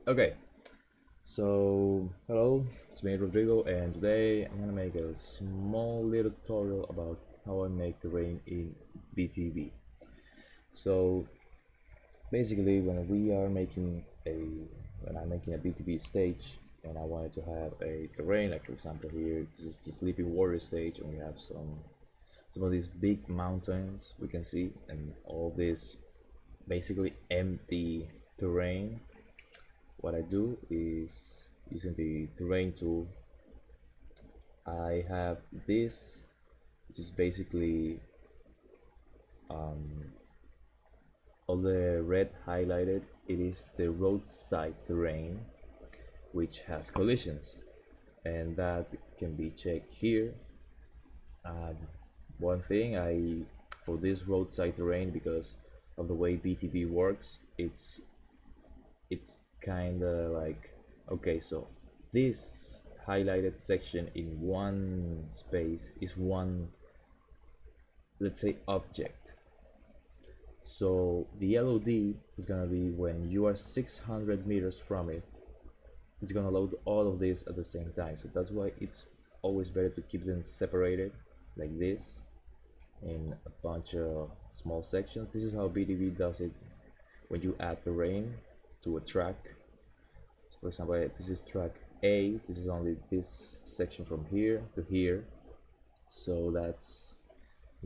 Okay, so hello, it's me Rodrigo, and today I'm gonna make a small little tutorial about how I make terrain in BTB. So basically, when I'm making a BTB stage and I wanted to have a terrain, like for example here, this is the Sleeping Warrior stage, and we have some of these big mountains we can see, and all this basically empty terrain. What I do is using the terrain tool, I have this, which is basically um, all the red highlighted. It is the roadside terrain which has collisions, and that can be checked here. um, One thing, I for this roadside terrain, because of the way BTB works, it's kind of like, okay, so this highlighted section in one space is one, let's say, object. So the LOD is gonna be when you are 600 meters from it, it's gonna load all of this at the same time. So that's why it's always better to keep them separated like this in a bunch of small sections. This is how BTB does it when you add terrain to a track. For example, this is track A, this is only this section from here to here, so that's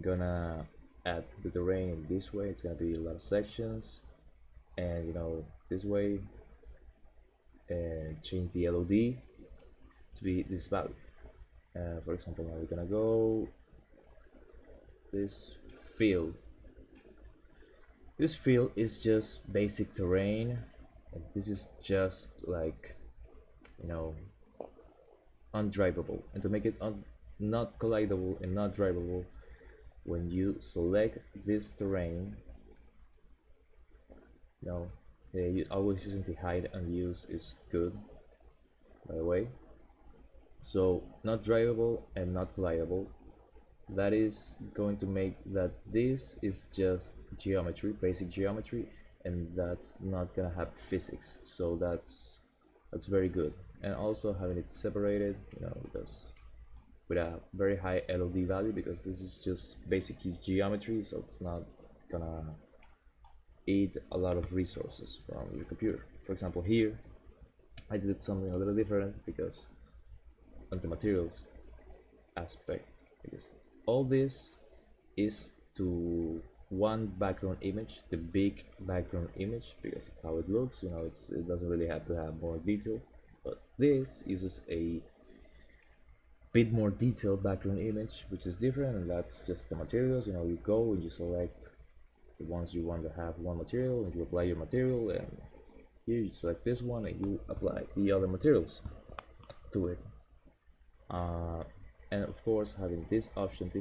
gonna add the terrain this way. It's gonna be a lot of sections, and this way, and change the LOD to be this value. For example, now we're gonna go this field. This field is just basic terrain, and this is just like, you know undrivable. And to make it not collidable and not drivable, when you select this terrain, you always using the hide and use is good, by the way. So not drivable and not collidable, that is going to make that this is just geometry, basic geometry, and that's not gonna have physics. So that's very good. And also having it separated, because with a very high LOD value, because this is just basically geometry, so it's not gonna eat a lot of resources from your computer. For example, here I did something a little different, because on the materials aspect, because all this is to one background image, the big background image, because of how it looks. It doesn't really have to have more detail, but this uses a bit more detailed background image, which is different, and that's just the materials. You go and you select the ones you want to have one material, and you apply your material, and here you select this one and you apply the other materials to it. And of course, having this option,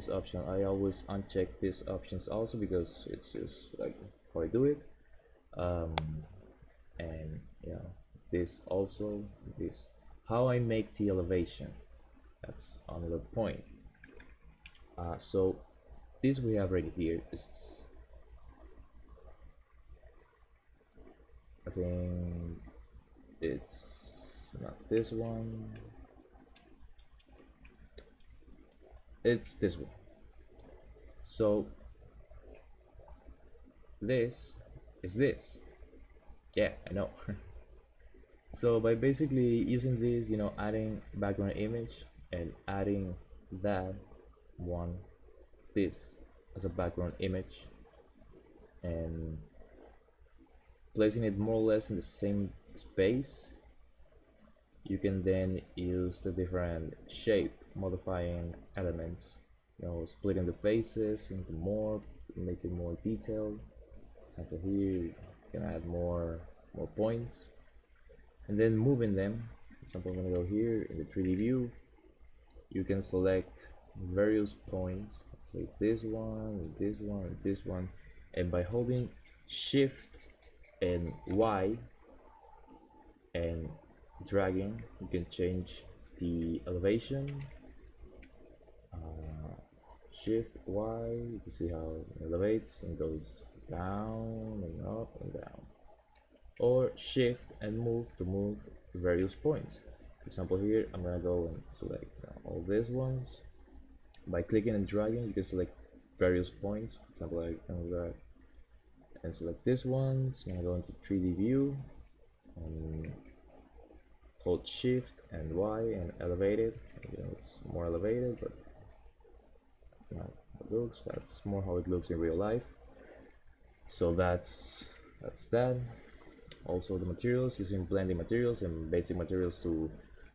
I always uncheck these options also, because it's just like how I do it. um, and this also, this how I make the elevation, that's another point. So this we have right here is, I think it's not this one, it's this one. So this is this. Yeah, I know. So by basically using this, adding background image and adding that one, this as a background image, and placing it more or less in the same space, you can then use the different shape modifying elements, splitting the faces into more, make it more detailed. For example, here you can add more points, and then moving them. For example, I'm gonna go here in the 3D view. You can select various points, say this one, this one, this one, and by holding Shift and Y and dragging, you can change the elevation. Shift Y, you can see how it elevates and goes down and up and down. Or Shift and move various points. For example, here I'm gonna go and select all these ones. By clicking and dragging, you can select various points. For example, I can drag and select this one. So I'm gonna go into 3D view and hold Shift and Y and elevate it. It's more elevated, but that's not how it looks. That's more how it looks in real life. So that's that. Also the materials, using blending materials and basic materials to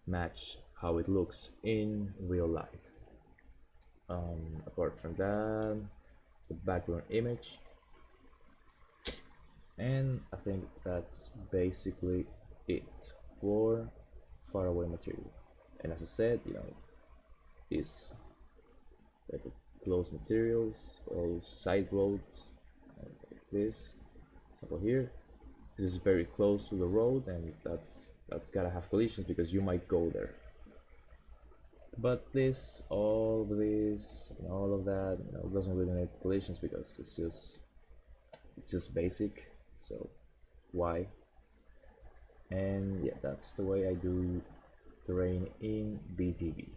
match how it looks in real life. Apart from that, the background image, and I think that's basically it for faraway material. And as I said, is like close materials, close side roads, like this. Example here, this is very close to the road, and that's gotta have collisions because you might go there. But all of this, and all of that, doesn't really need collisions because it's just basic. So why? And yeah, that's the way I do terrain in BTB.